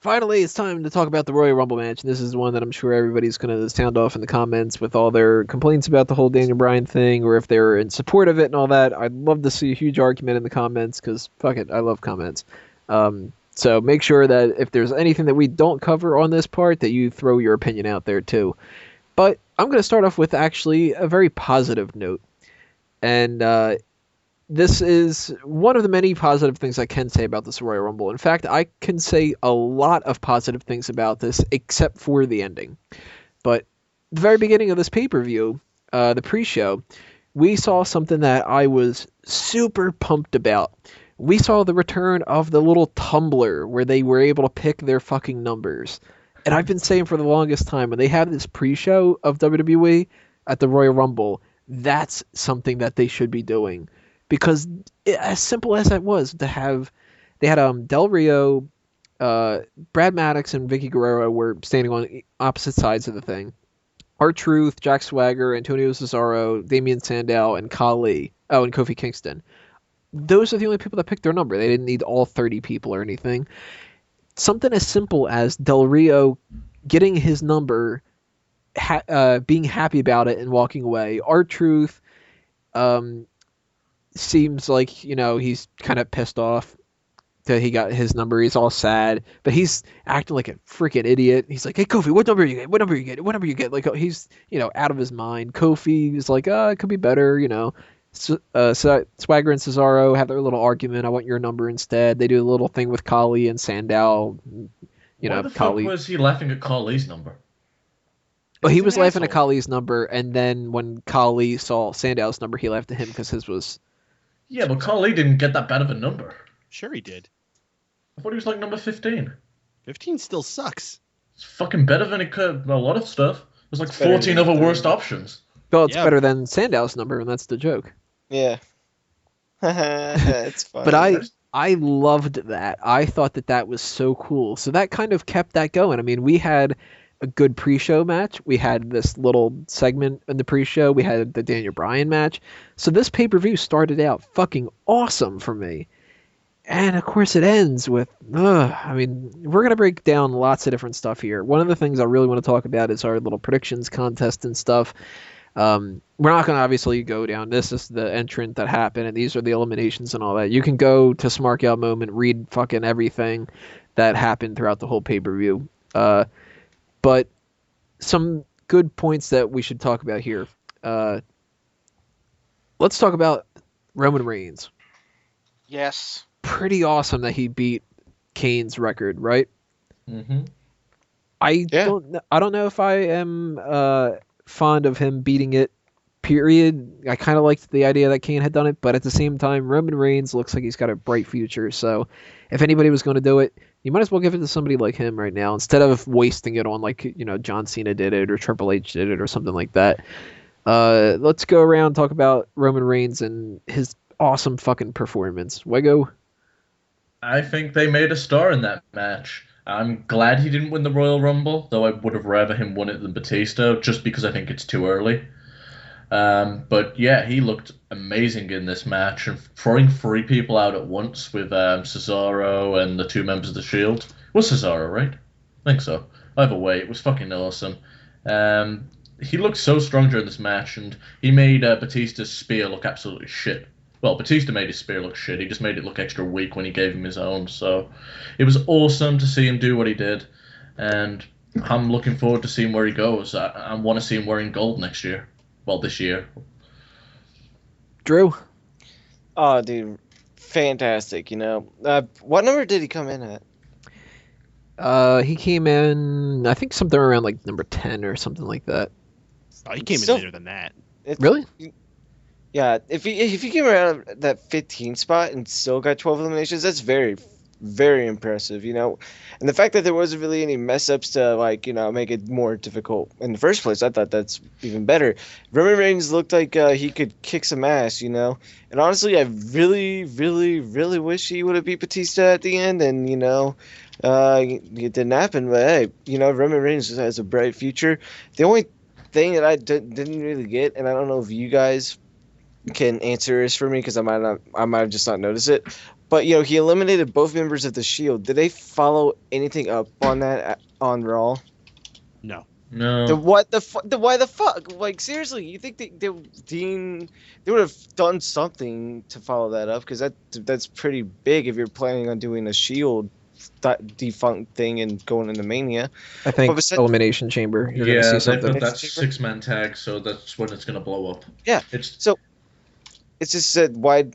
finally, it's time to talk about the Royal Rumble match. And this is one that I'm sure everybody's going to sound off in the comments with all their complaints about the whole Daniel Bryan thing, or if they're in support of it and all that. I'd love to see a huge argument in the comments because, fuck it, I love comments. So make sure that if there's anything that we don't cover on this part, that you throw your opinion out there too. But I'm going to start off with actually a very positive note. And this is one of the many positive things I can say about this Royal Rumble. In fact, I can say a lot of positive things about this, except for the ending. But the very beginning of this pay-per-view, the pre-show, we saw something that I was super pumped about. We saw the return of the little tumbler where they were able to pick their fucking numbers. And I've been saying for the longest time, when they have this pre-show of WWE at the Royal Rumble, that's something that they should be doing. Because as simple as that was, they had Del Rio, Brad Maddox, and Vicky Guerrero were standing on opposite sides of the thing. R-Truth, Jack Swagger, Antonio Cesaro, Damian Sandow, and Khali. Oh, and Kofi Kingston. Those are the only people that picked their number. They didn't need all 30 people or anything. Something as simple as Del Rio getting his number, being happy about it, and walking away. R-Truth, seems like, he's kind of pissed off that he got his number. He's all sad, but he's acting like a freaking idiot. He's like, "Hey, Kofi, what number you get? What number you get? What number you get?" Like, he's, out of his mind. Kofi is like, it could be better, So, Swagger and Cesaro have their little argument. I want your number instead. They do a little thing with Khali and Sandow. Why the Khali. fuck was he laughing at Khali's number? Well, he was laughing at Khali's number, and then when Khali saw Sandow's number, he laughed at him because his was... Yeah, but Khali didn't get that bad of a number. Sure he did. I thought he was like number 15. 15 still sucks. It's fucking better than it could. A lot of stuff. There's like 14 other worst options. Well, it's better than Sandow's number, and that's the joke. Yeah. It's funny. But I loved that. I thought that was so cool. So that kind of kept that going. I mean, we had a good pre-show match. We had this little segment in the pre-show. We had the Daniel Bryan match. So this pay-per-view started out fucking awesome for me. And of course it ends with, I mean, we're going to break down lots of different stuff here. One of the things I really want to talk about is our little predictions contest and stuff. We're not going to obviously go down. This is the entrant that happened, and these are the eliminations and all that. You can go to Smark Out Moment, read fucking everything that happened throughout the whole pay-per-view. But some good points that we should talk about here. Let's talk about Roman Reigns. Yes. Pretty awesome that he beat Kane's record, right? Mm-hmm. I don't know if I am fond of him beating it, period. I kind of liked the idea that Kane had done it, but at the same time, Roman Reigns looks like he's got a bright future. So if anybody was going to do it, you might as well give it to somebody like him right now instead of wasting it on John Cena did it or Triple H did it or something like that. Let's go around and talk about Roman Reigns and his awesome fucking performance. Wego? I think they made a star in that match. I'm glad he didn't win the Royal Rumble, though I would have rather him won it than Batista, just because I think it's too early. But yeah, he looked amazing in this match, and throwing 3 people out at once with Cesaro and the 2 members of the Shield. It was Cesaro, right? I think so. Either way, it was fucking awesome. He looked so strong during this match, and he made Batista's spear look absolutely shit. Well, Batista made his spear look shit. He just made it look extra weak when he gave him his own. So it was awesome to see him do what he did, and I'm looking forward to seeing where he goes. I want to see him wearing gold next year. Well, this year. Drew? Oh, dude. Fantastic, What number did he come in at? He came in, I think something around like number 10 or something like that. Oh, he came in later than that. Really? Yeah, if he came around that 15 spot and still got 12 eliminations, that's very, very impressive, And the fact that there wasn't really any mess ups to make it more difficult in the first place, I thought that's even better. Roman Reigns looked like he could kick some ass, And honestly, I really, really, really wish he would have beat Batista at the end, and it didn't happen. But hey, Roman Reigns has a bright future. The only thing that I didn't really get, and I don't know if you guys can answer this for me because I might have just not noticed it, But he eliminated both members of the Shield. Did they follow anything up on that on Raw? No. No. Why the fuck? Like seriously, you think they would have done something to follow that up? Because that's pretty big if you're planning on doing a Shield defunct thing and going into Mania. I think Elimination Chamber. You're Yeah, gonna see they something. put that 6-man tag, so that's when it's gonna blow up. Yeah. It's It's just said why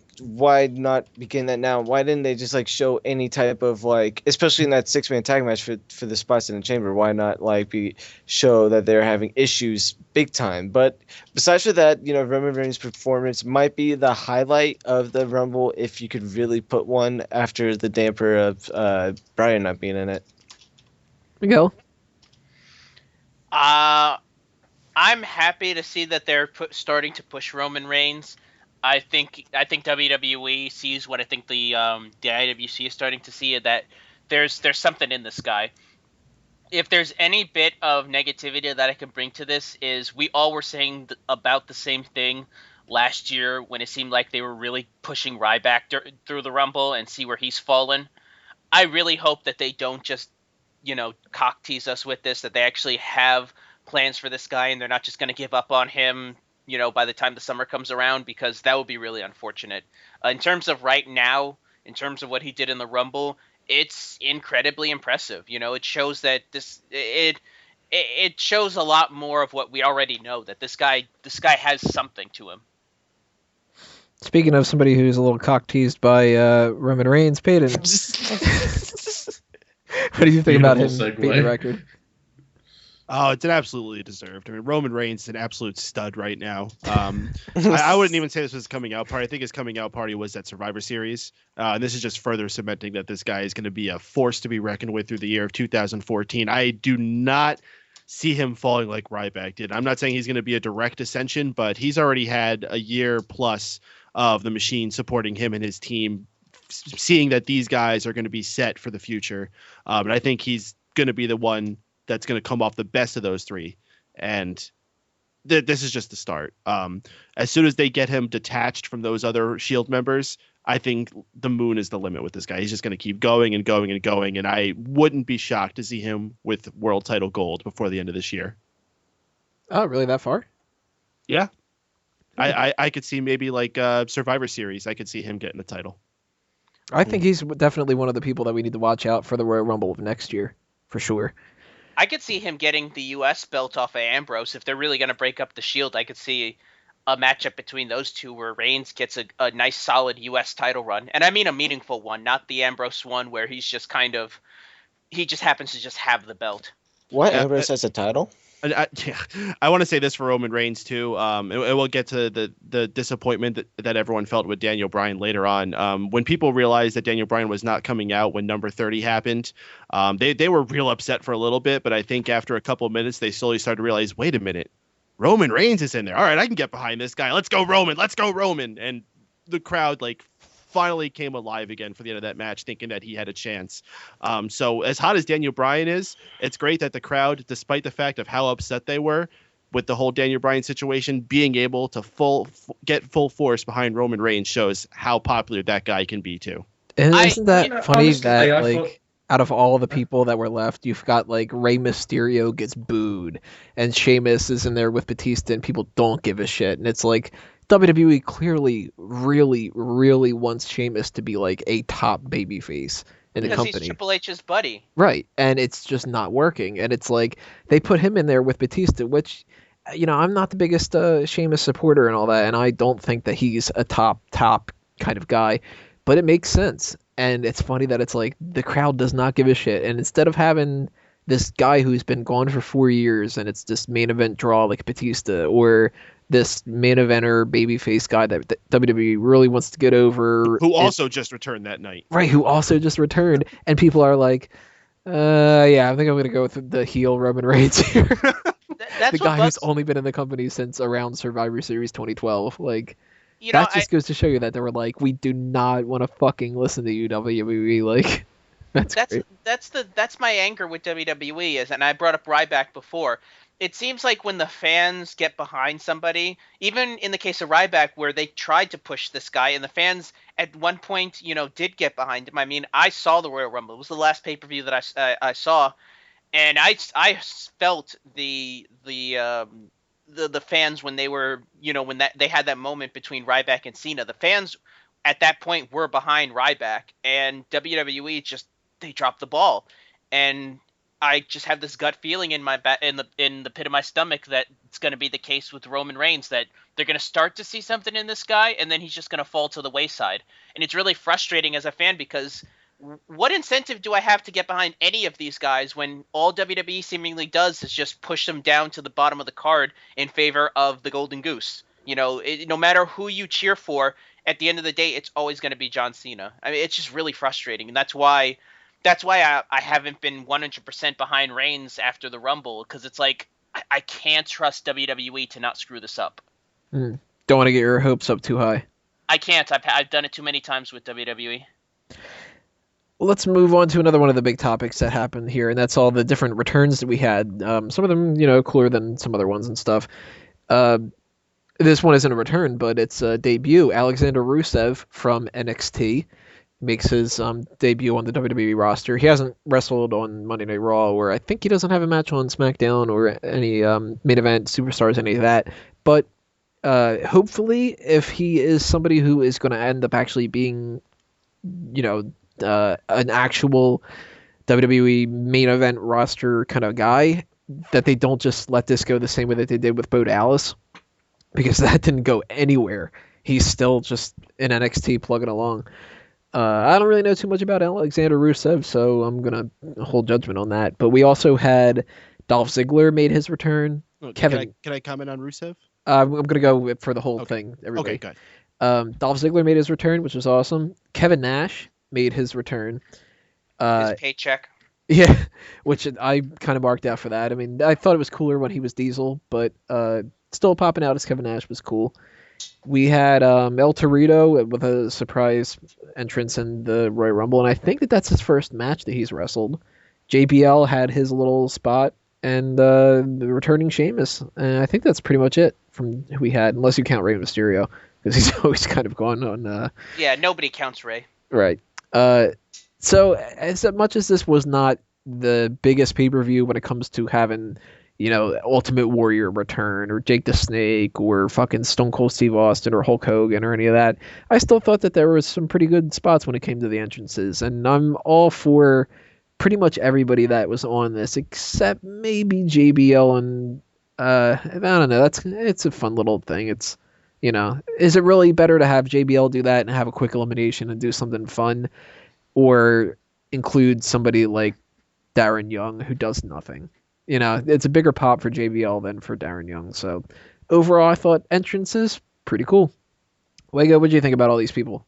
not begin that now? Why didn't they just like show any type of like, especially in that 6-man tag match for the spots in the chamber? Why not like show that they're having issues big time? But besides for that, Roman Reigns' performance might be the highlight of the Rumble if you could really put one after the damper of Bryan not being in it. Miguel. I'm happy to see that they're starting to push Roman Reigns. I think WWE sees what I think the IWC is starting to see, that there's something in this guy. If there's any bit of negativity that I can bring to this, is we all were saying about the same thing last year when it seemed like they were really pushing Ryback through the Rumble and see where he's fallen. I really hope that they don't just cock tease us with this, that they actually have plans for this guy and they're not just going to give up on him by the time the summer comes around, because that would be really unfortunate. In terms of right now, in terms of what he did in the Rumble, it's incredibly impressive. It shows that it shows a lot more of what we already know, that this guy has something to him. Speaking of somebody who's a little cock teased by Roman Reigns, Peyton. What do you think about him beating the record? Oh, it's an absolutely deserved. I mean, Roman Reigns is an absolute stud right now. I wouldn't even say this was his coming out party. I think his coming out party was that Survivor Series. And this is just further cementing that this guy is going to be a force to be reckoned with through the year of 2014. I do not see him falling like Ryback did. I'm not saying he's going to be a direct ascension, but he's already had a year plus of the machine supporting him and his team, seeing that these guys are going to be set for the future. And I think he's going to be the one that's going to come off the best of those three. And this is just the start. As soon as they get him detached from those other Shield members, I think the moon is the limit with this guy. He's just going to keep going and going and going. And I wouldn't be shocked to see him with world title gold before the end of this year. Oh, really? That far? Yeah. I could see maybe like Survivor Series. I could see him getting the title. I think he's definitely one of the people that we need to watch out for the Royal Rumble of next year, for sure. I could see him getting the U.S. belt off of Ambrose. If they're really going to break up the Shield, I could see a matchup between those two where Reigns gets a nice, solid U.S. title run. And I mean a meaningful one, not the Ambrose one where he just happens to just have the belt. What? Ambrose has a title? I want to say this for Roman Reigns too. It will get to the disappointment that everyone felt with Daniel Bryan later on. When people realized that Daniel Bryan was not coming out when number 30 happened, they were real upset for a little bit. But I think after a couple of minutes, they slowly started to realize, wait a minute, Roman Reigns is in there. All right, I can get behind this guy. Let's go Roman. Let's go Roman. And the crowd finally came alive again for the end of that match, thinking that he had a chance. So as hot as Daniel Bryan is, it's great that the crowd, despite the fact of how upset they were with the whole Daniel Bryan situation, being able to get full force behind Roman Reigns shows how popular that guy can be too. And isn't that funny that out of all the people that were left, you've got Rey Mysterio gets booed and Sheamus is in there with Batista and people don't give a shit. And it's WWE clearly really, really wants Sheamus to be a top babyface in the company. Because he's Triple H's buddy. Right. And it's just not working. And it's they put him in there with Batista, which, I'm not the biggest Sheamus supporter and all that. And I don't think that he's a top kind of guy, but it makes sense. And it's funny that it's the crowd does not give a shit. And instead of having this guy who's been gone for 4 years and it's this main event draw like Batista, or this main eventer babyface guy that WWE really wants to get over, who also just returned that night, right? Who also just returned, and people are yeah, I think I'm gonna go with the heel Roman Reigns here. That's the guy who's only been in the company since around Survivor Series 2012. That just goes to show you that they were we do not want to fucking listen to you, WWE. That's my anger with WWE and I brought up Ryback before. it seems like when the fans get behind somebody, even in the case of Ryback, where they tried to push this guy, and the fans at one point, did get behind him. I mean, I saw the Royal Rumble. It was the last pay-per-view that I saw, and I felt the fans when they were, when they had that moment between Ryback and Cena. The fans at that point were behind Ryback, and WWE just they dropped the ball, and I just have this gut feeling in the pit of my stomach that it's going to be the case with Roman Reigns, that they're going to start to see something in this guy, and then he's just going to fall to the wayside. And it's really frustrating as a fan, because what incentive do I have to get behind any of these guys when all WWE seemingly does is just push them down to the bottom of the card in favor of the Golden Goose? No matter who you cheer for, at the end of the day, it's always going to be John Cena. I mean, it's just really frustrating, and that's why I haven't been 100% behind Reigns after the Rumble, because it's like I can't trust WWE to not screw this up. Don't want to get your hopes up too high. I can't. I've done it too many times with WWE. Well, let's move on to another one of the big topics that happened here, and that's all the different returns that we had. Some of them, cooler than some other ones and stuff. This one isn't a return, but it's a debut. Alexander Rusev from NXT makes his debut on the WWE roster. He hasn't wrestled on Monday Night Raw, or I think he doesn't have a match on SmackDown or any main event, Superstars, any of that. But hopefully, if he is somebody who is going to end up actually being, an actual WWE main event roster kind of guy, that they don't just let this go the same way that they did with Bo Dallas, because that didn't go anywhere. He's still just in NXT plugging along. I don't really know too much about Alexander Rusev, so I'm going to hold judgment on that. But we also had Dolph Ziggler made his return. Can I comment on Rusev? I'm going to go for the whole thing. Everybody. Okay, good. Dolph Ziggler made his return, which was awesome. Kevin Nash made his return. His paycheck. Yeah, which I kind of marked out for that. I mean, I thought it was cooler when he was Diesel, but still popping out as Kevin Nash was cool. We had El Torito with a surprise entrance in the Royal Rumble, and I think that's his first match that he's wrestled. JBL had his little spot, and the returning Sheamus. And I think that's pretty much it from who we had, unless you count Rey Mysterio, because he's always kind of gone on. Yeah, nobody counts Rey. Right. So as much as this was not the biggest pay-per-view when it comes to having, Ultimate Warrior return or Jake the Snake or fucking Stone Cold Steve Austin or Hulk Hogan or any of that, I still thought that there was some pretty good spots when it came to the entrances. And I'm all for pretty much everybody that was on this, except maybe JBL and I don't know. It's a fun little thing. It's, is it really better to have JBL do that and have a quick elimination and do something fun, or include somebody like Darren Young who does nothing? It's a bigger pop for JBL than for Darren Young. So overall, I thought entrances pretty cool. Wego, what do you think about all these people?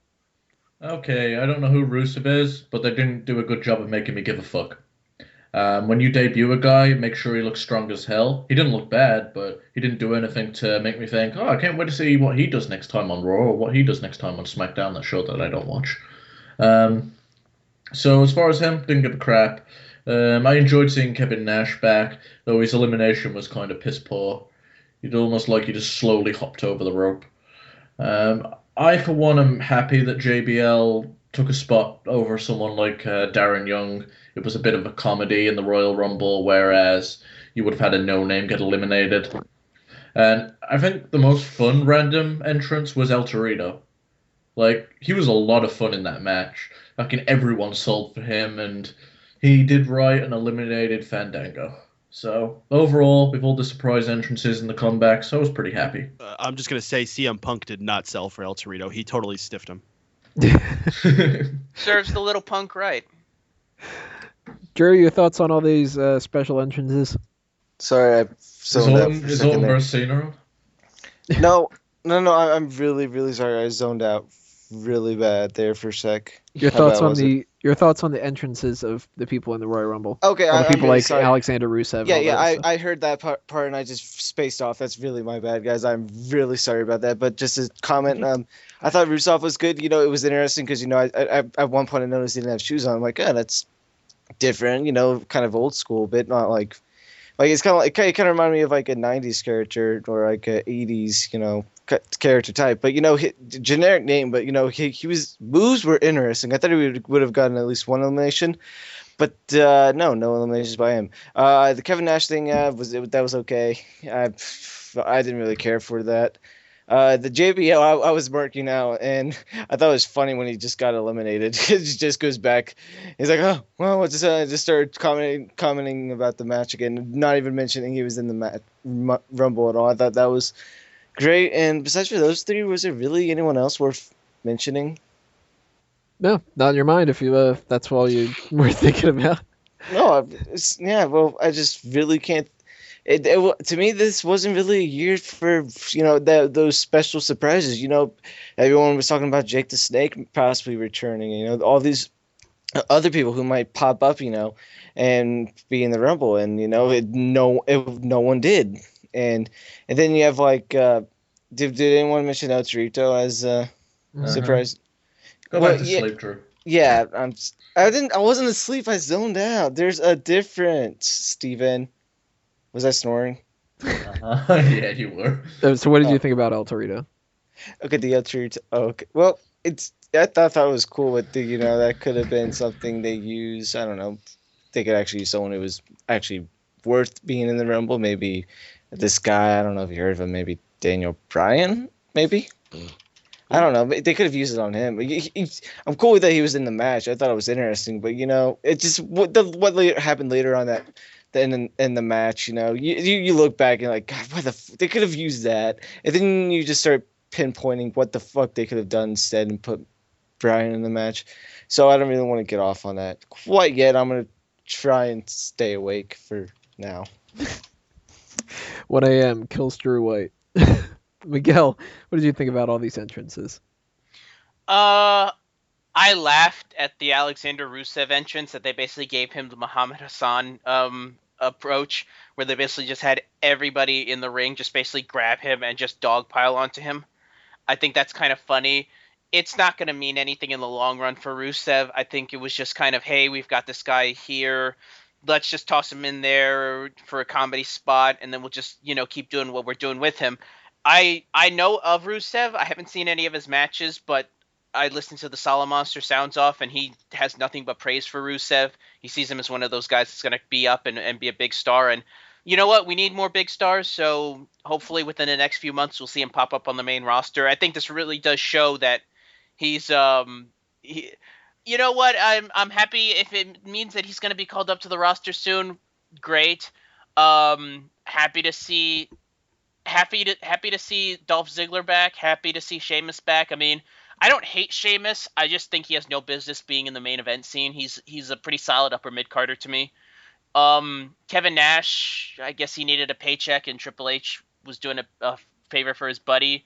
Okay, I don't know who Rusev is, but they didn't do a good job of making me give a fuck. When you debut a guy, make sure he looks strong as hell. He didn't look bad, but he didn't do anything to make me think, I can't wait to see what he does next time on Raw, or what he does next time on SmackDown, that show that I don't watch. So as far as him, didn't give a crap. I enjoyed seeing Kevin Nash back, though his elimination was kind of piss poor. You'd almost like he just slowly hopped over the rope. I, for one, am happy that JBL took a spot over someone like Darren Young. It was a bit of a comedy in the Royal Rumble, whereas you would have had a no-name get eliminated. And I think the most fun random entrance was El Torito. He was a lot of fun in that match. Everyone sold for him, and he did right and eliminated Fandango. So, overall, with all the surprise entrances and the comebacks, I was pretty happy. I'm just going to say CM Punk did not sell for El Torito. He totally stiffed him. Serves the little punk right. Drew, your thoughts on all these special entrances? Sorry, I zoned out for a Is second Orton there. versus Cena? No, I'm really, really sorry. I zoned out really bad there for a sec. Your How thoughts bad on was it? your thoughts on the entrances of the people in the Royal Rumble? Okay, All the people okay, like sorry. Alexander Rusev. Yeah, all yeah, that stuff. I heard that part and I just spaced off. That's really my bad, guys. I'm really sorry about that. But just to comment, I thought Rusev was good. It was interesting because I at one point I noticed he didn't have shoes on. I'm like, that's different. Kind of old school, but not like Like it's kind of like it kind of reminded me of like a '90s character or like a '80s, character type. But generic name. But he was moves were interesting. I thought he would have gotten at least one elimination, but no eliminations by him. The Kevin Nash thing that was okay. I didn't really care for that. The JBL, I was marking out, and I thought it was funny when he just got eliminated. He just goes back. He's like, "Oh, well, what's this?" I just started commenting about the match again, not even mentioning he was in the Rumble at all. I thought that was great. And besides for those three, was there really anyone else worth mentioning? No, not in your mind if you that's all you were thinking about. No, well, I just really can't. To me, this wasn't really a year for those special surprises. Everyone was talking about Jake the Snake possibly returning. All these other people who might pop up, and be in the Rumble, and no one did. And then you have like, did anyone mention El Torito as surprise? Go back to sleep, Drew. Yeah, I wasn't asleep. I zoned out. There's a difference, Steven. Was I snoring? Yeah, you were. So what did you think about El Torito? Okay, the El Torito. Oh, okay. Well, I thought it was cool with that could have been something they use. I don't know. They could actually use someone who was actually worth being in the Rumble. Maybe this guy. I don't know if you heard of him. Maybe Daniel Bryan. Maybe. I don't know. They could have used it on him. I'm cool with that he was in the match. I thought it was interesting, but it just what happened later on that. In the match, you look back and like, God, they could have used that, and then you just start pinpointing what the fuck they could have done instead and put Brian in the match. So I don't really want to get off on that quite yet. I'm gonna try and stay awake for now. 1 a.m. kills Drew White. Miguel, what did you think about all these entrances? I laughed at the Alexander Rusev entrance that they basically gave him the Muhammad Hassan approach, where they basically just had everybody in the ring just basically grab him and just dogpile onto him. I think that's kind of funny. It's not going to mean anything in the long run for Rusev. I think it was just kind of, hey, we've got this guy here. Let's just toss him in there for a comedy spot, and then we'll just, keep doing what we're doing with him. I know of Rusev. I haven't seen any of his matches, but I listened to the Solid Monster Sounds Off, and he has nothing but praise for Rusev. He sees him as one of those guys that's going to be up and be a big star. And you know what? We need more big stars, so hopefully within the next few months we'll see him pop up on the main roster. I think this really does show that he's you know what? I'm happy if it means that he's going to be called up to the roster soon. Great. Happy to see Dolph Ziggler back. Happy to see Sheamus back. I mean, I don't hate Sheamus. I just think he has no business being in the main event scene. He's a pretty solid upper mid-carder to me. Kevin Nash, I guess he needed a paycheck, and Triple H was doing a favor for his buddy.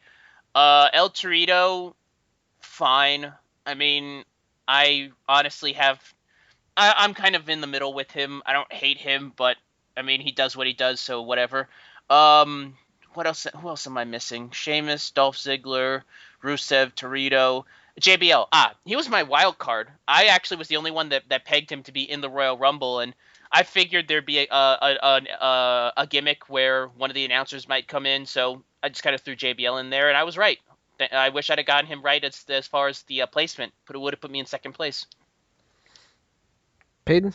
El Torito, fine. I mean, I honestly I'm kind of in the middle with him. I don't hate him, but I mean, he does what he does, so whatever. What else? Who else am I missing? Sheamus, Dolph Ziggler, Rusev, Torito, JBL. He was my wild card. I actually was the only one that pegged him to be in the Royal Rumble, and I figured there'd be a gimmick where one of the announcers might come in, so I just kind of threw JBL in there, and I was right. I wish I'd have gotten him right as far as the placement, but it would have put me in second place. Peyton?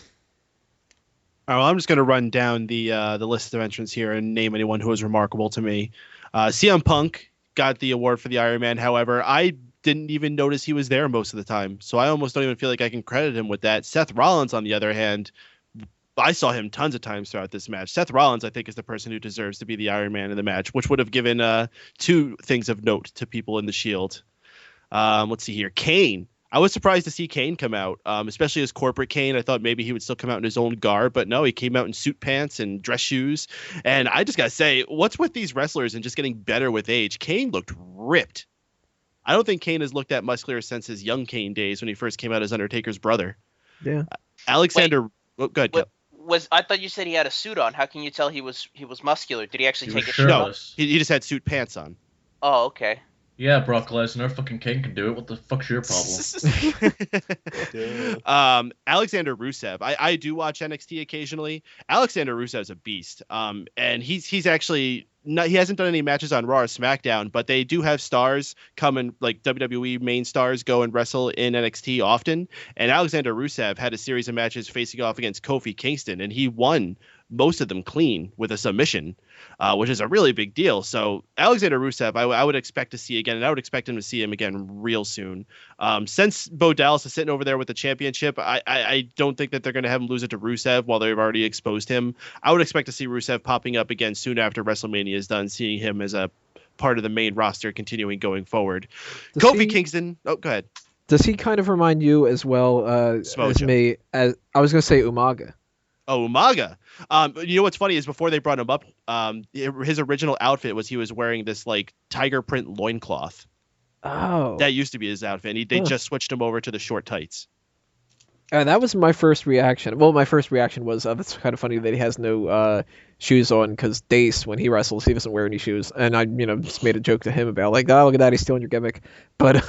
All right, well, I'm just going to run down the list of entrants here and name anyone who was remarkable to me. CM Punk got the award for the Iron Man. However, I didn't even notice he was there most of the time, so I almost don't even feel like I can credit him with that. Seth Rollins, on the other hand, I saw him tons of times throughout this match. Seth Rollins, I think, is the person who deserves to be the Iron Man in the match, which would have given two things of note to people in the Shield. Let's see here. Kane. I was surprised to see Kane come out, especially as corporate Kane. I thought maybe he would still come out in his own garb, but no, he came out in suit pants and dress shoes. And I just got to say, what's with these wrestlers and just getting better with age? Kane looked ripped. I don't think Kane has looked that muscular since his young Kane days when he first came out as Undertaker's brother. Yeah. Alexander... Go ahead, Kel. I thought you said he had a suit on. How can you tell he was muscular? Did he actually take his shirt No, off? he just had suit pants on. Oh, okay. Yeah, Brock Lesnar, fucking King can do it. What the fuck's your problem? Alexander Rusev. I do watch NXT occasionally. Alexander Rusev's a beast. And he's actually not, he hasn't done any matches on Raw or SmackDown, but they do have stars come and like WWE main stars go and wrestle in NXT often. And Alexander Rusev had a series of matches facing off against Kofi Kingston, and he won most of them clean with a submission, which is a really big deal. So Alexander Rusev, I would expect to see again, and I would expect him to see him again real soon. Since Bo Dallas is sitting over there with the championship, I don't think that they're going to have him lose it to Rusev while they've already exposed him. I would expect to see Rusev popping up again soon after WrestleMania is done, seeing him as a part of the main roster continuing going forward. Kofi Kingston. Oh, go ahead. Does he kind of remind you as well as me? As I was going to say Umaga. Oh, Umaga. You know what's funny is before they brought him up, his original outfit was he was wearing this like tiger print loincloth. Oh. That used to be his outfit. And they just switched him over to the short tights. That was my first reaction. Well, my first reaction was, that's kind of funny that he has no shoes on, because Dace, when he wrestles, he doesn't wear any shoes. And I, just made a joke to him about, like, oh, look at that, he's stealing your gimmick. But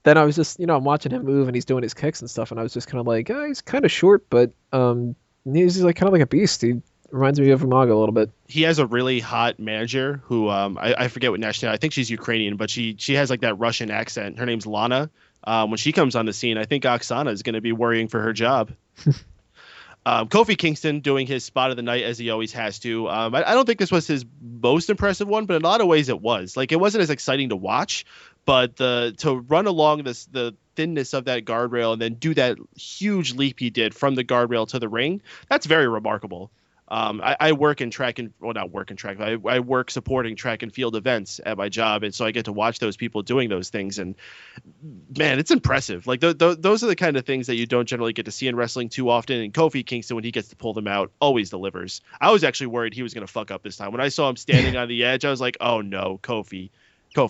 then I was just, I'm watching him move, and he's doing his kicks and stuff, and I was just kind of like, oh, he's kind of short, but he's like kind of like a beast. He reminds me of Umaga a little bit. He has a really hot manager who, I forget what nationality, I think she's Ukrainian, but she has like that Russian accent. Her name's Lana. When she comes on the scene, I think Oksana is going to be worrying for her job. Kofi Kingston doing his spot of the night as he always has to. I don't think this was his most impressive one, but in a lot of ways it was. Like, it wasn't as exciting to watch, but to run along the thinness of that guardrail and then do that huge leap he did from the guardrail to the ring, that's very remarkable. I work in track and not work in track. I work supporting track and field events at my job, and so I get to watch those people doing those things. And man, it's impressive. Like those are the kind of things that you don't generally get to see in wrestling too often. And Kofi Kingston, when he gets to pull them out, always delivers. I was actually worried he was going to fuck up this time. When I saw him standing on the edge, I was like, oh no, Kofi,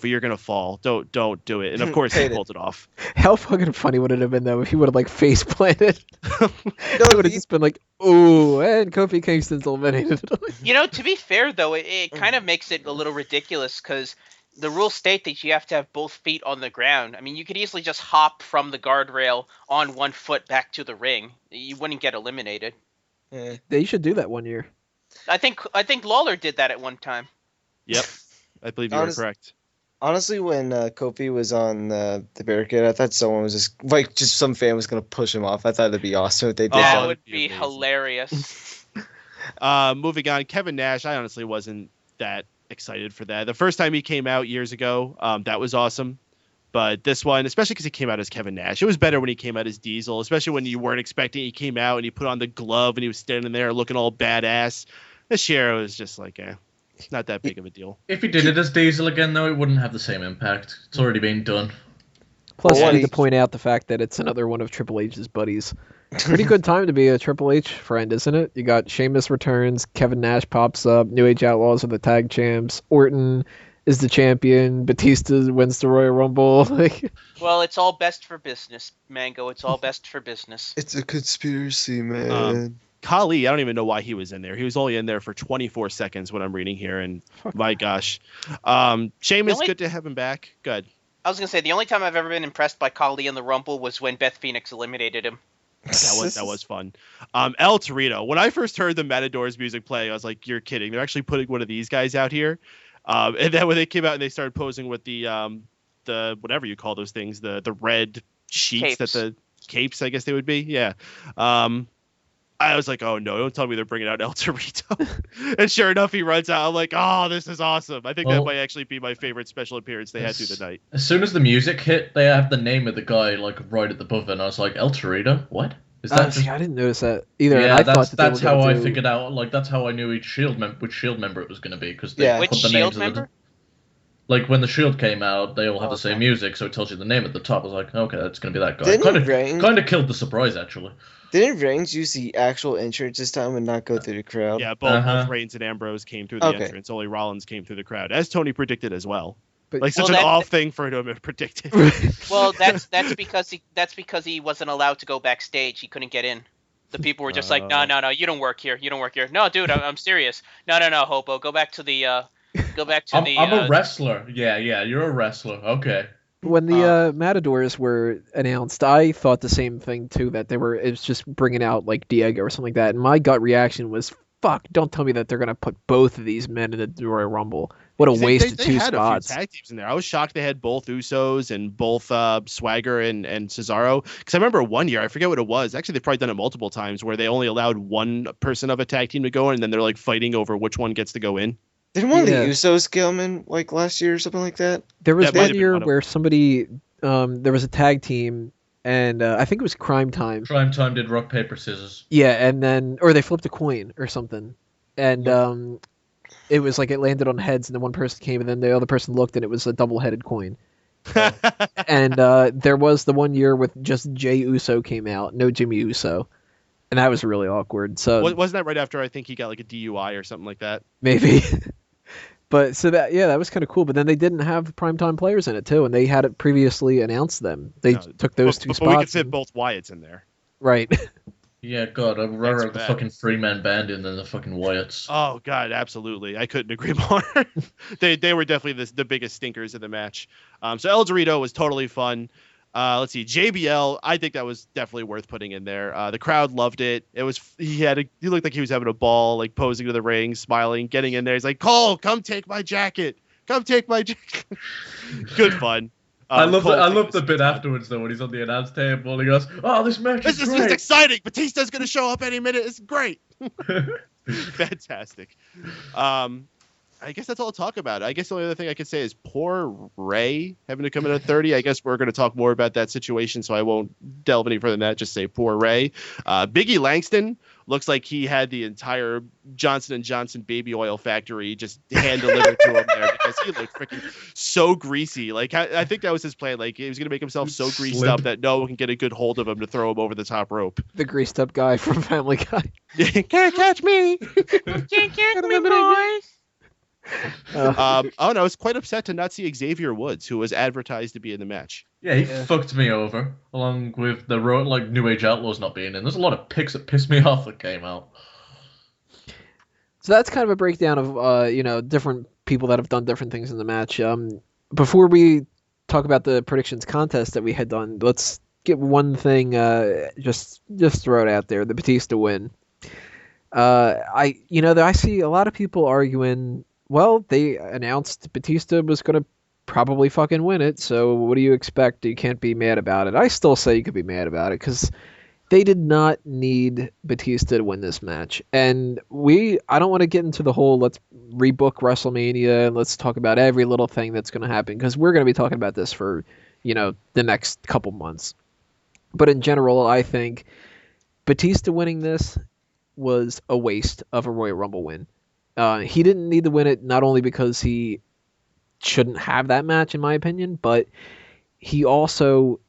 you're gonna fall. Don't do it. And of course he pulled it off. How fucking funny would it have been though if he would have like face planted? It would have just been like, ooh, and Kofi Kingston's eliminated. To be fair though, it kind of makes it a little ridiculous because the rules state that you have to have both feet on the ground. I mean, you could easily just hop from the guardrail on one foot back to the ring. You wouldn't get eliminated. They should do that one year. I think Lawler did that at one time. Yep, I believe you are correct. Honestly, when Kofi was on the barricade, I thought someone was just some fan was going to push him off. I thought it'd be awesome if they did that. That would be hilarious. Moving on, Kevin Nash, I honestly wasn't that excited for that. The first time he came out years ago, that was awesome. But this one, especially because he came out as Kevin Nash, it was better when he came out as Diesel, especially when you weren't expecting. He came out and he put on the glove and he was standing there looking all badass. This year, it was just like, not that big of a deal. If he did it as Diesel again, though, it wouldn't have the same impact. It's already been done. Plus, I need to point out the fact that it's another one of Triple H's buddies. Pretty good time to be a Triple H friend, isn't it? You got Sheamus returns, Kevin Nash pops up, New Age Outlaws are the tag champs, Orton is the champion, Batista wins the Royal Rumble. Well, it's all best for business, Mango. It's all best for business. It's a conspiracy, man. Khali, I don't even know why he was in there. He was only in there for 24 seconds when I'm reading here, and my gosh. Sheamus, good to have him back. Good. I was going to say, the only time I've ever been impressed by Khali in the Rumble was when Beth Phoenix eliminated him. That was fun. El Torito, when I first heard the Matadors music play, I was like, you're kidding. They're actually putting one of these guys out here. And then when they came out and they started posing with the whatever you call those things, the red sheets, capes. the capes, I guess they would be. Yeah. I was like, oh no, don't tell me they're bringing out El Torito. And sure enough, he runs out. I'm like, oh, this is awesome. I think that might actually be my favorite special appearance they had through the night. As soon as the music hit, they have the name of the guy like right at the above, and I was like, El Torito? What? Is that I didn't notice that either. Yeah, and I thought that's how I figured out. Like, that's how I knew which Shield member it was going to be, because they put which the names Shield member? Like, when the Shield came out, they all have the same music, so it tells you the name at the top. I was like, okay, that's going to be that guy. Kind of killed the surprise, actually. Didn't Reigns use the actual entrance this time and not go through the crowd? Yeah, both Reigns and Ambrose came through the entrance. Only Rollins came through the crowd, as Tony predicted as well. But, such an off thing for him to have predicted. Well, that's because he wasn't allowed to go backstage. He couldn't get in. The people were just like, no, you don't work here. You don't work here. No, dude, I'm serious. No, hobo, go back to the Go back to the. I'm a wrestler. Yeah, you're a wrestler. Okay. When the Matadors were announced, I thought the same thing too. That it was just bringing out like Diego or something like that, and my gut reaction was, "Fuck! Don't tell me that they're gonna put both of these men in the Royal Rumble. What a waste of two had spots." a few tag teams in there. I was shocked they had both Usos and both Swagger and Cesaro. Because I remember one year, I forget what it was. Actually, they've probably done it multiple times where they only allowed one person of a tag team to go in, and then they're like fighting over which one gets to go in. Didn't one of the Usos kill him in like last year or something like that? There was one year where somebody, there was a tag team, and I think it was Crime Time. Crime Time did rock, paper, scissors. Yeah, and then, or they flipped a coin or something. And it was like it landed on heads, and then one person came, and then the other person looked, and it was a double-headed coin. And there was the one year with just Jey Uso came out, no Jimmy Uso. And that was really awkward. So wasn't that right after I think he got like a DUI or something like that? Maybe. But so that was kind of cool. But then they didn't have primetime players in it too, and they had it previously announced them. They took those two spots. But we could fit both Wyatts in there. Right. Yeah, God, I'd rather have the fucking three-man band in than the fucking Wyatts. Oh, God, absolutely. I couldn't agree more. They were definitely the biggest stinkers of the match. So El Dorito was totally fun. Let's see, JBL, I think that was definitely worth putting in there. The crowd loved it. He looked like he was having a ball, like posing to the ring, smiling, getting in there. He's like, Cole, come take my jacket. Come take my jacket. Good fun. I love the bit afterwards though when he's on the announce table and he goes, "Oh, this match is great. This is exciting. Batista's going to show up any minute. It's great." Fantastic. I guess that's all I'll talk about. I guess the only other thing I could say is poor Ray having to come in at 30. I guess we're going to talk more about that situation, so I won't delve any further than that. Just say poor Ray. Biggie Langston looks like he had the entire Johnson & Johnson baby oil factory just hand delivered to him there because he looked freaking so greasy. Like I think that was his plan. Like he was going to make himself so greased up that no one can get a good hold of him to throw him over the top rope. The greased up guy from Family Guy. Can't catch me. Can't catch me, boys. I was quite upset to not see Xavier Woods, who was advertised to be in the match. Yeah, he fucked me over, along with the New Age Outlaws not being in. There's a lot of picks that pissed me off that came out. So that's kind of a breakdown of different people that have done different things in the match. Before we talk about the predictions contest that we had done, let's get one thing just throw it out there: the Batista win. I see a lot of people arguing, well, they announced Batista was going to probably fucking win it, so what do you expect? You can't be mad about it. I still say you could be mad about it, because they did not need Batista to win this match. And I don't want to get into the whole let's rebook WrestleMania and let's talk about every little thing that's going to happen, because we're going to be talking about this for, the next couple months. But in general, I think Batista winning this was a waste of a Royal Rumble win. He didn't need to win it, not only because he shouldn't have that match, in my opinion, but he also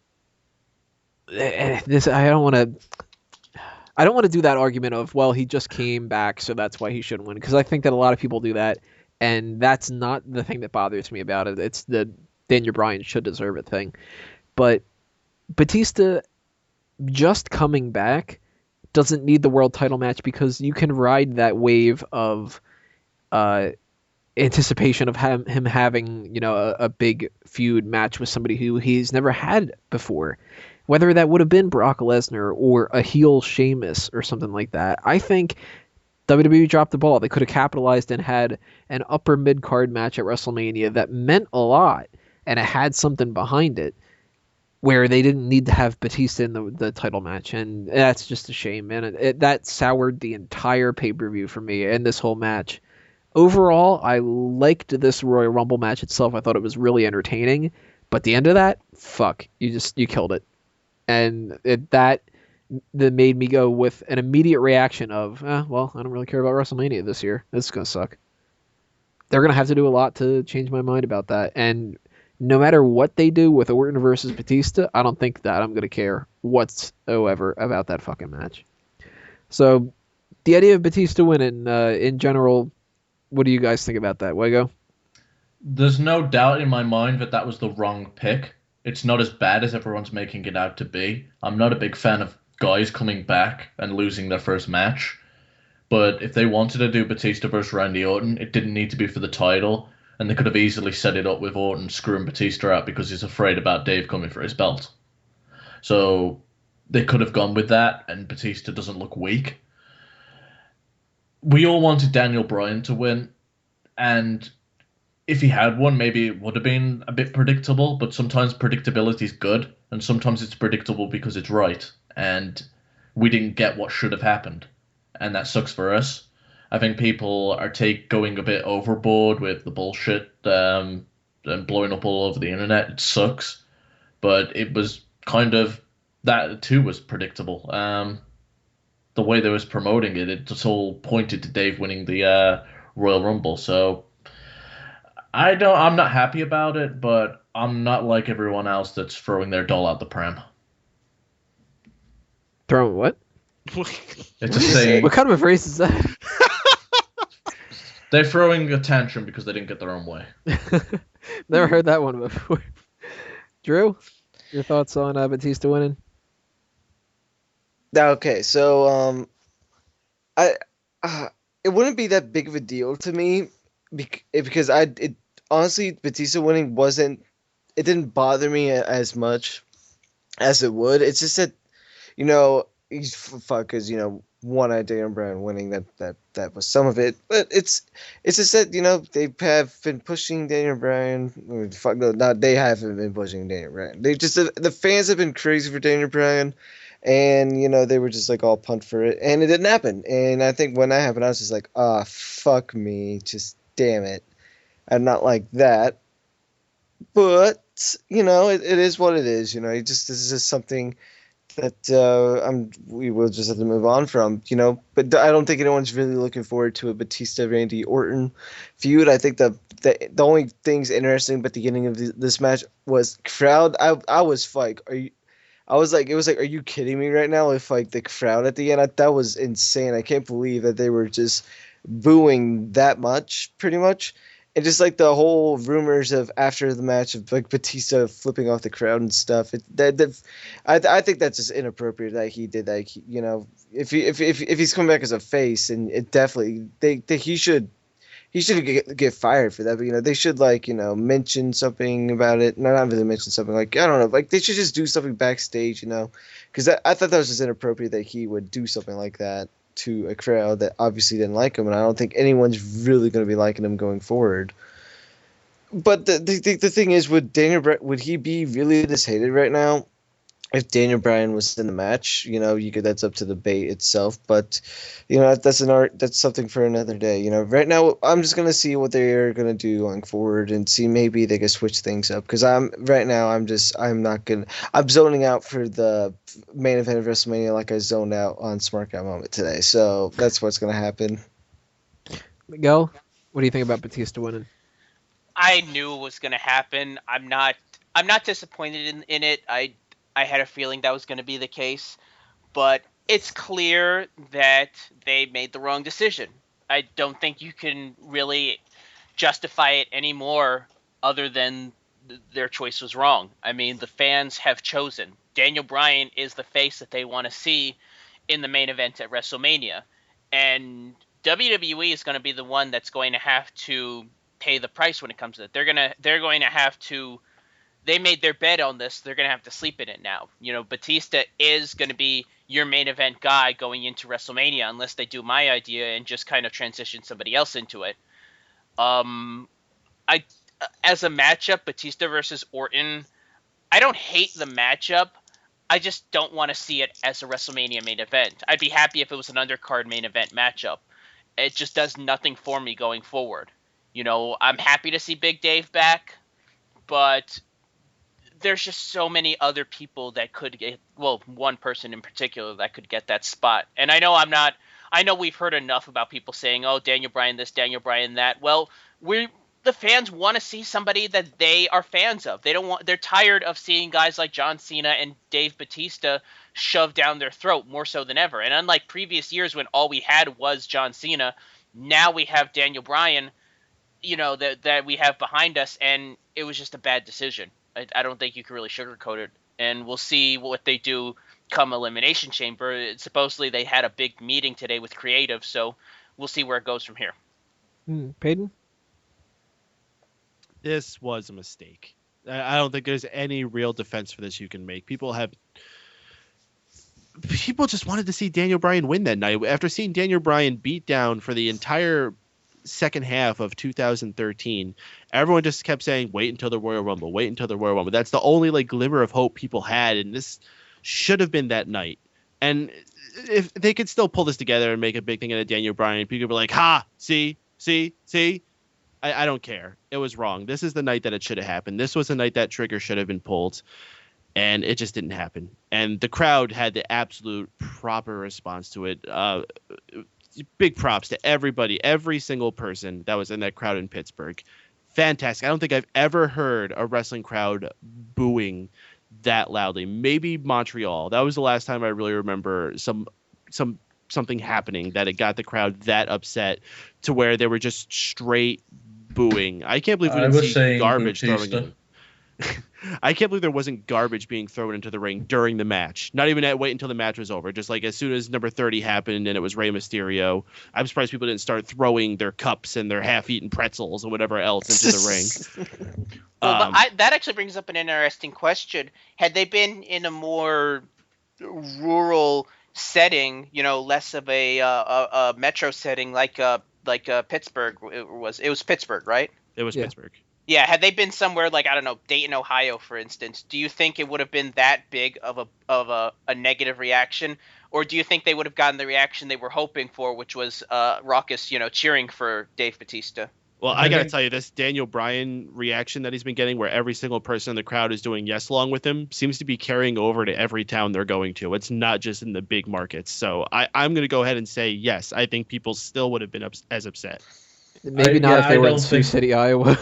I don't want to do that argument of, well, he just came back, so that's why he shouldn't win, because I think that a lot of people do that, and that's not the thing that bothers me about it. It's the Daniel Bryan should deserve it thing. But Batista just coming back doesn't need the world title match, because you can ride that wave of anticipation of him having, a big feud match with somebody who he's never had before. Whether that would have been Brock Lesnar or a heel Sheamus or something like that. I think WWE dropped the ball. They could have capitalized and had an upper mid-card match at WrestleMania that meant a lot, and it had something behind it, where they didn't need to have Batista in the title match, and that's just a shame, man. That soured the entire pay-per-view for me and this whole match. Overall, I liked this Royal Rumble match itself. I thought it was really entertaining, but the end of that, fuck, you killed it. And that made me go with an immediate reaction of, well, I don't really care about WrestleMania this year. This is going to suck. They're going to have to do a lot to change my mind about that, and no matter what they do with Orton versus Batista, I don't think that I'm going to care whatsoever about that fucking match. So, the idea of Batista winning, in general, what do you guys think about that? Wego? There's no doubt in my mind that was the wrong pick. It's not as bad as everyone's making it out to be. I'm not a big fan of guys coming back and losing their first match. But if they wanted to do Batista versus Randy Orton, it didn't need to be for the title. And they could have easily set it up with Orton screwing Batista out because he's afraid about Dave coming for his belt. So they could have gone with that, and Batista doesn't look weak. We all wanted Daniel Bryan to win, and if he had won, maybe it would have been a bit predictable, but sometimes predictability is good, and sometimes it's predictable because it's right, and we didn't get what should have happened, and that sucks for us. I think people are going a bit overboard with the bullshit and blowing up all over the internet. It sucks, but it was kind of that too was predictable. The way they was promoting it, it just all pointed to Dave winning the Royal Rumble. So I'm not happy about it, but I'm not like everyone else that's throwing their doll out the pram. Throwing what? It's just saying What kind of a phrase is that? they're throwing a tantrum because they didn't get their own way. Never heard that one before. Drew, your thoughts on Batista winning? Okay, so I it wouldn't be that big of a deal to me because honestly Batista winning it didn't bother me as much as it would. It's just that he's because one-eyed Daniel Bryan winning that was some of it, but it's just that they have been pushing Daniel Bryan. No, not they haven't been pushing Daniel Bryan. They just the fans have been crazy for Daniel Bryan. And, they were just, all pumped for it. And it didn't happen. And I think when that happened, I was just like, fuck me. Just damn it. I'm not like that. But, it is what it is. This is just something that we will just have to move on from, But I don't think anyone's really looking forward to a Batista-Randy Orton feud. I think the only things interesting about the beginning of this match was crowd. I was like, it was like, are you kidding me right now? If the crowd at the end, that was insane. I can't believe that they were just booing that much, pretty much. And just the whole rumors of after the match of Batista flipping off the crowd and stuff. I think that's just inappropriate that he did that. If he's coming back as a face, and it definitely he should get fired for that, but they should mention something about it. No, not really mention something, I don't know, they should just do something backstage, because I thought that was just inappropriate that he would do something like that to a crowd that obviously didn't like him, and I don't think anyone's really going to be liking him going forward. But the thing is, would he be really this hated right now if Daniel Bryan was in the match? That's up to the debate itself, but that's something for another day. Right now I'm just gonna see what they're gonna do going forward and see maybe they can switch things up, because I'm zoning out for the main event of WrestleMania like I zoned out on Smark Out Moment today. So that's what's gonna happen. Miguel, what do you think about Batista winning? I knew it was going to happen. I'm not disappointed in it. I had a feeling that was going to be the case, but it's clear that they made the wrong decision. I don't think you can really justify it anymore other than their choice was wrong. I mean, the fans have chosen. Daniel Bryan is the face that they want to see in the main event at WrestleMania, and WWE is going to be the one that's going to have to pay the price when it comes to it. They're going to have to. They made their bed on this. They're going to have to sleep in it now. Batista is going to be your main event guy going into WrestleMania, unless they do my idea and just kind of transition somebody else into it. As a matchup, Batista versus Orton, I don't hate the matchup. I just don't want to see it as a WrestleMania main event. I'd be happy if it was an undercard main event matchup. It just does nothing for me going forward. I'm happy to see Big Dave back, but there's just so many other people that could get, one person in particular that could get that spot. And I know we've heard enough about people saying, oh, Daniel Bryan this, Daniel Bryan that. Well, the fans want to see somebody that they are fans of. They're tired of seeing guys like John Cena and Dave Batista shoved down their throat more so than ever. And unlike previous years when all we had was John Cena, now we have Daniel Bryan, that we have behind us, and it was just a bad decision. I don't think you can really sugarcoat it, and we'll see what they do come Elimination Chamber. Supposedly they had a big meeting today with creative, so we'll see where it goes from here. Peyton? This was a mistake. I don't think there's any real defense for this you can make. People just wanted to see Daniel Bryan win that night. After seeing Daniel Bryan beat down for the entire second half of 2013, everyone just kept saying, wait until the Royal Rumble, wait until the Royal Rumble. That's the only like glimmer of hope people had, and this should have been that night. And if they could still pull this together and make a big thing out of Daniel Bryan, people would be like, ha, see. I don't care. It was wrong. This is the night that it should have happened. This was the night that trigger should have been pulled, and it just didn't happen. And the crowd had the absolute proper response to it. Big props to everybody, every single person that was in that crowd in Pittsburgh. Fantastic. I don't think I've ever heard a wrestling crowd booing that loudly. Maybe Montreal. That was the last time I really remember something happening that it got the crowd that upset to where they were just straight booing. I can't believe we didn't see garbage throwing in. I can't believe there wasn't garbage being thrown into the ring during the match. Not even wait until the match was over. Just like as soon as number 30 happened and it was Rey Mysterio, I'm surprised people didn't start throwing their cups and their half-eaten pretzels and whatever else into the ring. Well, that actually brings up an interesting question. Had they been in a more rural setting, less of a metro setting like Pittsburgh was. It was Pittsburgh, right? It was Pittsburgh. Yeah, had they been somewhere like, I don't know, Dayton, Ohio, for instance, do you think it would have been that big of a negative reaction? Or do you think they would have gotten the reaction they were hoping for, which was raucous, cheering for Dave Batista? Well, I got to tell you, this Daniel Bryan reaction that he's been getting, where every single person in the crowd is doing yes along with him, seems to be carrying over to every town they're going to. It's not just in the big markets. So I'm going to go ahead and say yes. I think people still would have been as upset. Maybe not if they were in Sioux City, Iowa.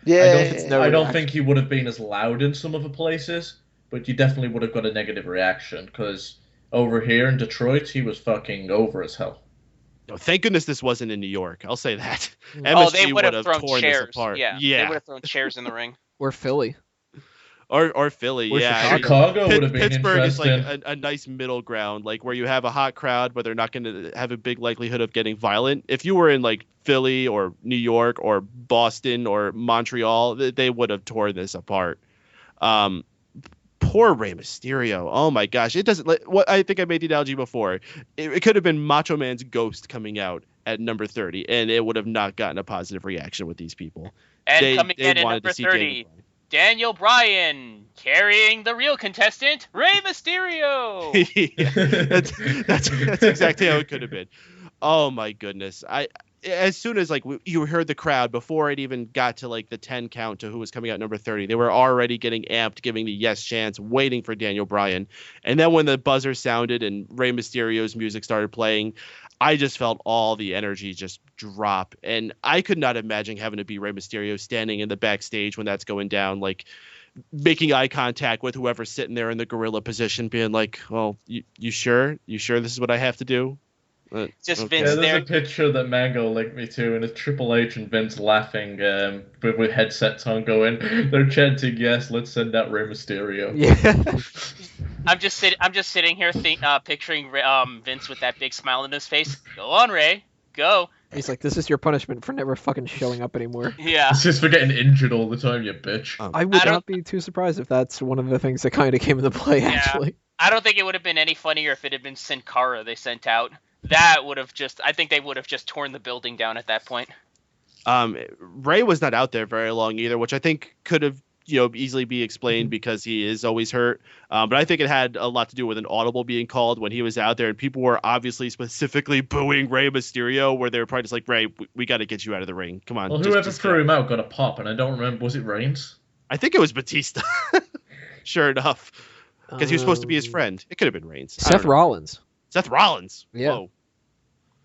Yeah, I don't think he would have been as loud in some other places, but you definitely would have got a negative reaction, because over here in Detroit, he was fucking over as hell. No, thank goodness this wasn't in New York. I'll say that. They would have thrown chairs. This apart. Yeah, they would have thrown chairs in the ring. Or Philly. Or Philly, yeah. Chicago would have been Pittsburgh interesting. is like a nice middle ground, like where you have a hot crowd, but they're not going to have a big likelihood of getting violent. If you were in like Philly or New York or Boston or Montreal, they would have torn this apart. Poor Rey Mysterio. Oh my gosh, it doesn't. What I think I made the analogy before. It could have been Macho Man's ghost coming out at number 30, and it would have not gotten a positive reaction with these people. And coming in at number 30. Daniel Bryan carrying the real contestant, Rey Mysterio. Yeah, that's exactly how it could have been. Oh my goodness! As soon as you heard the crowd, before it even got to like the 10 count to who was coming out number 30, they were already getting amped, giving the yes chants, waiting for Daniel Bryan. And then when the buzzer sounded and Rey Mysterio's music started playing, I just felt all the energy just drop. And I could not imagine having to be Rey Mysterio standing in the backstage when that's going down, like making eye contact with whoever's sitting there in the gorilla position, being like, well, you sure? You sure this is what I have to do? Just okay. Vince Yeah, there. there's a picture that Mango linked me to, and it's Triple H and Vince laughing with headsets on going, they're chanting, yes, let's send out Rey Mysterio. Yeah. I'm just sitting here picturing Vince with that big smile on his face. Go on, Ray. Go. He's like, this is your punishment for never fucking showing up anymore. Yeah. It's just for getting injured all the time, you bitch. I would not be too surprised if that's one of the things that kind of came into play, actually. I don't think it would have been any funnier if it had been Sin Cara they sent out. That would have I think they would have just torn the building down at that point. Ray was not out there very long either, which I think could have, easily be explained because he is always hurt. But I think it had a lot to do with an audible being called when he was out there, and people were obviously specifically booing Rey Mysterio, where they were probably just like, Ray, we got to get you out of the ring. Come on. Well, whoever threw him out got a pop, and I don't remember, was it Reigns? I think it was Batista. Sure enough. Because he was supposed to be his friend. It could have been Reigns. Seth Rollins. Seth Rollins. Yeah. Whoa.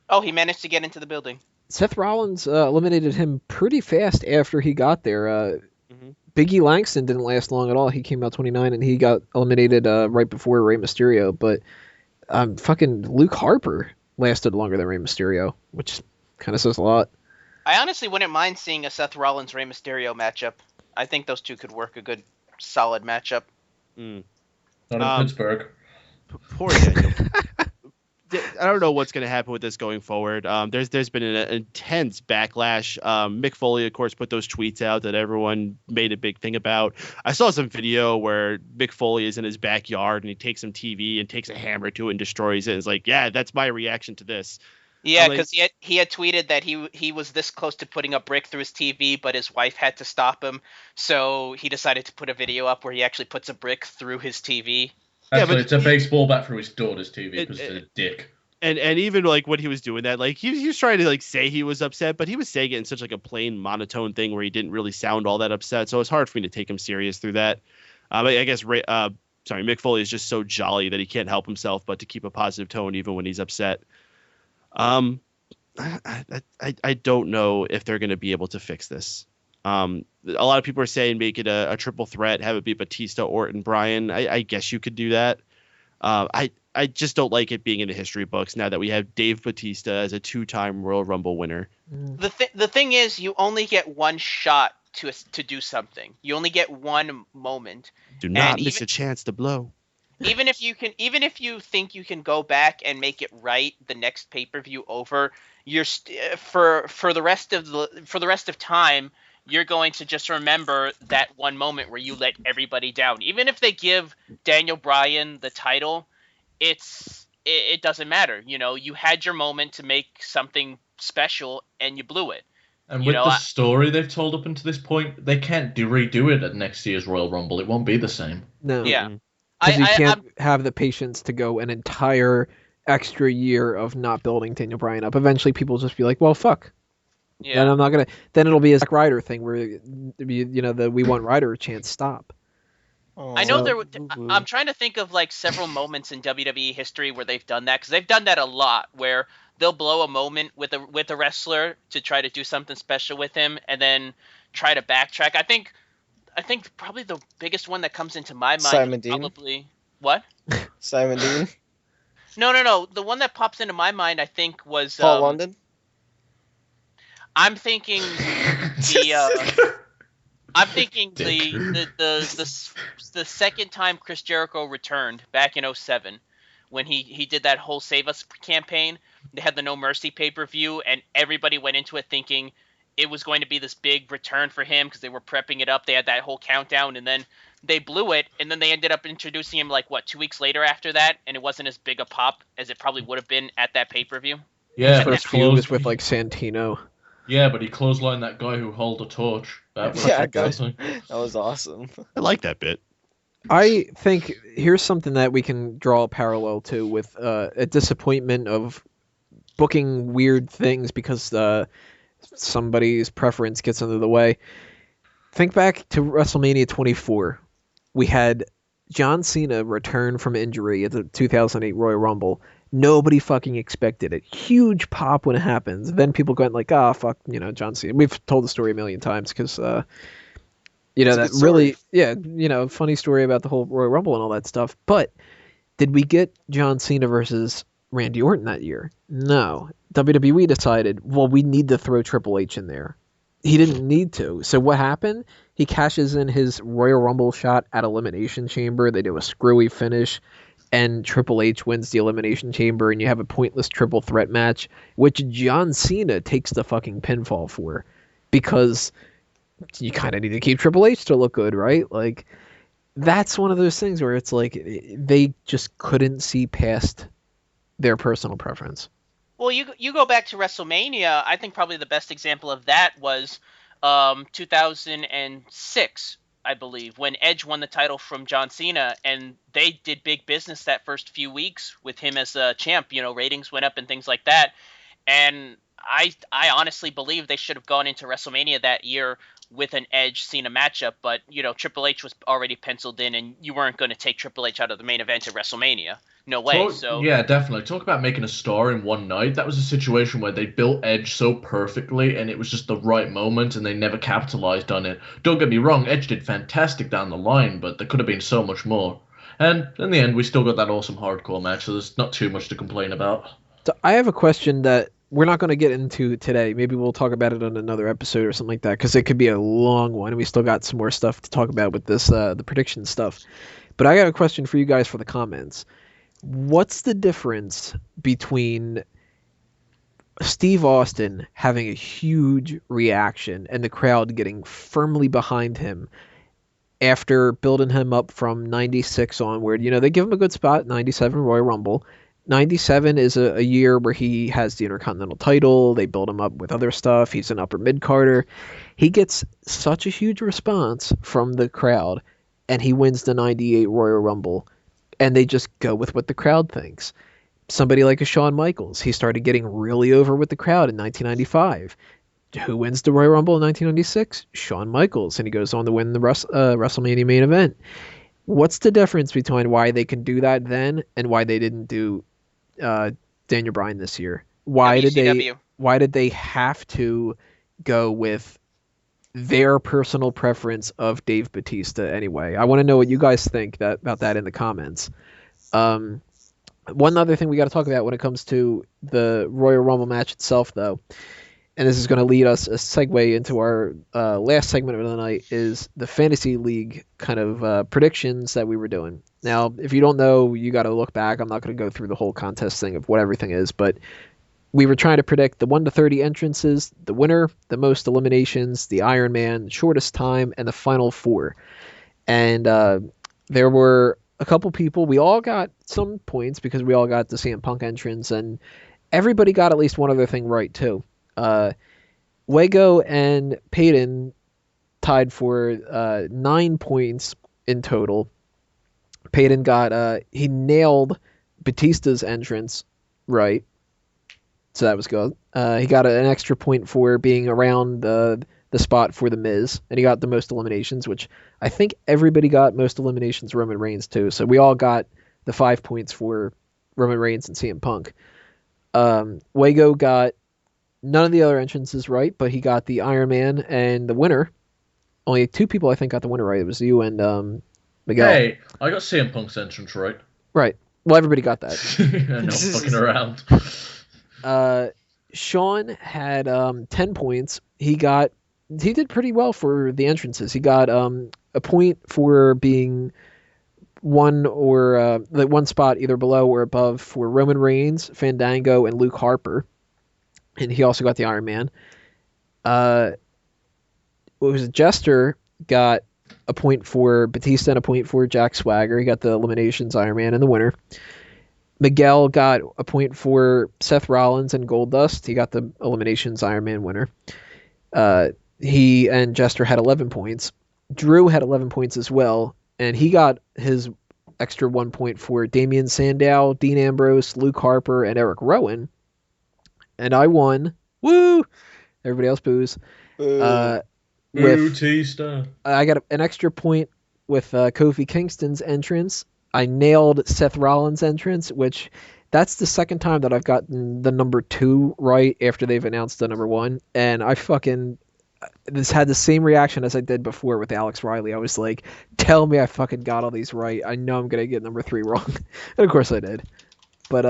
Oh, he managed to get into the building. Seth Rollins eliminated him pretty fast after he got there. Big E Langston didn't last long at all. He came out 29, and he got eliminated right before Rey Mysterio. But fucking Luke Harper lasted longer than Rey Mysterio, which kind of says a lot. I honestly wouldn't mind seeing a Seth Rollins-Rey Mysterio matchup. I think those two could work a good, solid matchup. Not in Pittsburgh. Poor Daniel. I don't know what's going to happen with this going forward. There's been an intense backlash. Mick Foley, of course, put those tweets out that everyone made a big thing about. I saw some video where Mick Foley is in his backyard and he takes some TV and takes a hammer to it and destroys it. It's like, yeah, that's my reaction to this. Yeah, because he had tweeted that he was this close to putting a brick through his TV, but his wife had to stop him. So he decided to put a video up where he actually puts a brick through his TV. Actually, it's a baseball bat through his daughter's TV because it's a dick. And even like when he was doing that, like he was trying to like say he was upset, but he was saying it in such like a plain monotone thing where he didn't really sound all that upset. So it's hard for me to take him serious through that. I guess Mick Foley is just so jolly that he can't help himself but to keep a positive tone even when he's upset. I don't know if they're going to be able to fix this. A lot of people are saying make it a triple threat, have it be Batista, Orton, Bryan. I guess you could do that. I just don't like it being in the history books now that we have Dave Batista as a 2-time Royal Rumble winner. The thing is, you only get one shot to do something. You only get one moment. Do not miss a chance to blow. Even if you think you can go back and make it right the next pay-per-view over, you're for the rest of time, you're going to just remember that one moment where you let everybody down. Even if they give Daniel Bryan the title, it doesn't matter. You know, you had your moment to make something special and you blew it. And with the story they've told up until this point, they can't redo it at next year's Royal Rumble. It won't be the same. No. Yeah. Because you can't have the patience to go an entire extra year of not building Daniel Bryan up. Eventually, people will just be like, "Well, fuck." Yeah. And I'm not gonna. Then it'll be a Zack Ryder thing where, the We Want Ryder chant stop. I know I'm trying to think of like several moments in WWE history where they've done that, because they've done that a lot, where they'll blow a moment with a wrestler to try to do something special with him, and then try to backtrack. I think probably the biggest one that comes into my mind Simon is probably what? Simon Dean. No. The one that pops into my mind, I think, was Paul London. I'm thinking the second time Chris Jericho returned back in 2007 when he did that whole Save Us campaign. They had the No Mercy pay-per-view, and everybody went into it thinking it was going to be this big return for him because they were prepping it up. They had that whole countdown, and then they blew it, and then they ended up introducing him 2 weeks later after that, and it wasn't as big a pop as it probably would have been at that pay-per-view. Yeah, First feud was with Santino. Yeah, but he clotheslined that guy who held a torch. That was awesome. I like that bit. I think here's something that we can draw a parallel to with a disappointment of booking weird things because somebody's preference gets under the way. Think back to WrestleMania 24. We had John Cena return from injury at the 2008 Royal Rumble. Nobody fucking expected it. Huge pop when it happens. Then people going like, fuck, John Cena. We've told the story a million times because, that really, funny story about the whole Royal Rumble and all that stuff. But did we get John Cena versus Randy Orton that year? No. WWE decided, well, we need to throw Triple H in there. He didn't need to. So what happened? He cashes in his Royal Rumble shot at Elimination Chamber. They do a screwy finish, and Triple H wins the Elimination Chamber, and you have a pointless triple threat match, which John Cena takes the fucking pinfall for, because you kind of need to keep Triple H to look good, right? Like, that's one of those things where it's like they just couldn't see past their personal preference. Well, you go back to WrestleMania. I think probably the best example of that was 2006, I believe, when Edge won the title from John Cena, and they did big business that first few weeks with him as a champ. Ratings went up and things like that. And I honestly believe they should have gone into WrestleMania that year with an Edge Cena matchup, but Triple H was already penciled in, and you weren't going to take Triple H out of the main event at WrestleMania. No way. Yeah, definitely. Talk about making a star in one night. That was a situation where they built Edge so perfectly, and it was just the right moment, and they never capitalized on it. Don't get me wrong, Edge did fantastic down the line, but there could have been so much more. And in the end, we still got that awesome hardcore match, so there's not too much to complain about. So I have a question that we're not going to get into today. Maybe we'll talk about it on another episode or something like that, because it could be a long one, and we still got some more stuff to talk about with this, the prediction stuff. But I got a question for you guys for the comments. What's the difference between Steve Austin having a huge reaction and the crowd getting firmly behind him after building him up from 96 onward? You know, they give him a good spot, 97 Royal Rumble. 97 is a year where he has the Intercontinental title. They build him up with other stuff. He's an upper mid-carder. He gets such a huge response from the crowd, and he wins the 98 Royal Rumble. And they just go with what the crowd thinks. Somebody like a Shawn Michaels, he started getting really over with the crowd in 1995. Who wins the Royal Rumble in 1996? Shawn Michaels, and he goes on to win the WrestleMania main event. What's the difference between why they can do that then and why they didn't do Daniel Bryan this year? Why did they have to go with their personal preference of Dave Batista anyway? I want to know what you guys think about that in the comments. One other thing we got to talk about when it comes to the Royal Rumble match itself, though, and this is going to lead us a segue into our last segment of the night, is the Fantasy League kind of predictions that we were doing. Now, if you don't know, you got to look back. I'm not going to go through the whole contest thing of what everything is, but we were trying to predict the 1 to 30 entrances, the winner, the most eliminations, the Iron Man, shortest time, and the final four. And there were a couple people. We all got some points because we all got the CM Punk entrance, and everybody got at least one other thing right, too. Wego and Peyton tied for 9 points in total. Peyton got he nailed Batista's entrance right, so that was good. He got an extra point for being around the spot for the Miz, and he got the most eliminations, which I think everybody got most eliminations. Roman Reigns too, so we all got the 5 points for Roman Reigns and CM Punk. Wego got none of the other entrances right, but he got the Iron Man and the winner. Only 2 people I think got the winner right. It was you and Miguel. Hey, I got CM Punk's entrance right. Right. Well, everybody got that. No fucking around. Sean had 10 points. He did pretty well for the entrances. He got a point for being one spot either below or above for Roman Reigns, Fandango, and Luke Harper. And he also got the Iron Man. Jester got a point for Batista and a point for Jack Swagger. He got the eliminations, Iron Man, and the winner. Miguel got a point for Seth Rollins and Goldust. He got the eliminations, Iron Man winner. He and Jester had 11 points. Drew had 11 points as well, and he got his extra 1 point for Damian Sandow, Dean Ambrose, Luke Harper, and Eric Rowan. And I won. Woo! Everybody else boos. Batista. I got an extra point with Kofi Kingston's entrance. I nailed Seth Rollins' entrance, which that's the second time that I've gotten the number 2 right after they've announced the number 1. And I fucking this had the same reaction as I did before with Alex Riley. I was like, tell me I fucking got all these right. I know I'm going to get number 3 wrong. And of course I did. But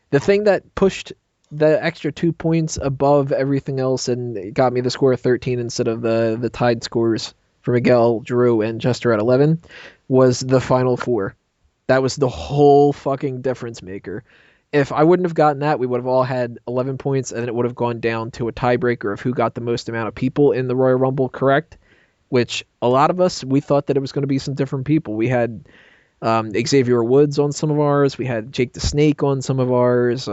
the thing that pushed the extra 2 points above everything else and it got me the score of 13 instead of the tied scores for Miguel, Drew, and Jester at 11 was the final 4. That was the whole fucking difference maker. If I wouldn't have gotten that, we would have all had 11 points, and it would have gone down to a tiebreaker of who got the most amount of people in the Royal Rumble correct, which a lot of us, we thought that it was going to be some different people. We had Xavier Woods on some of ours. We had Jake the Snake on some of ours.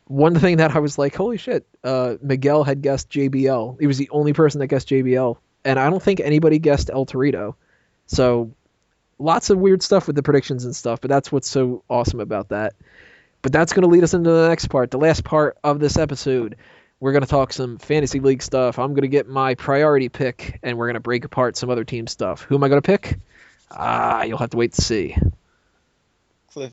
One thing that I was like, holy shit, Miguel had guessed JBL. He was the only person that guessed JBL. And I don't think anybody guessed El Torito. So lots of weird stuff with the predictions and stuff, but that's what's so awesome about that. But that's going to lead us into the next part, the last part of this episode. We're going to talk some Fantasy League stuff. I'm going to get my priority pick, and we're going to break apart some other team stuff. Who am I going to pick? You'll have to wait to see.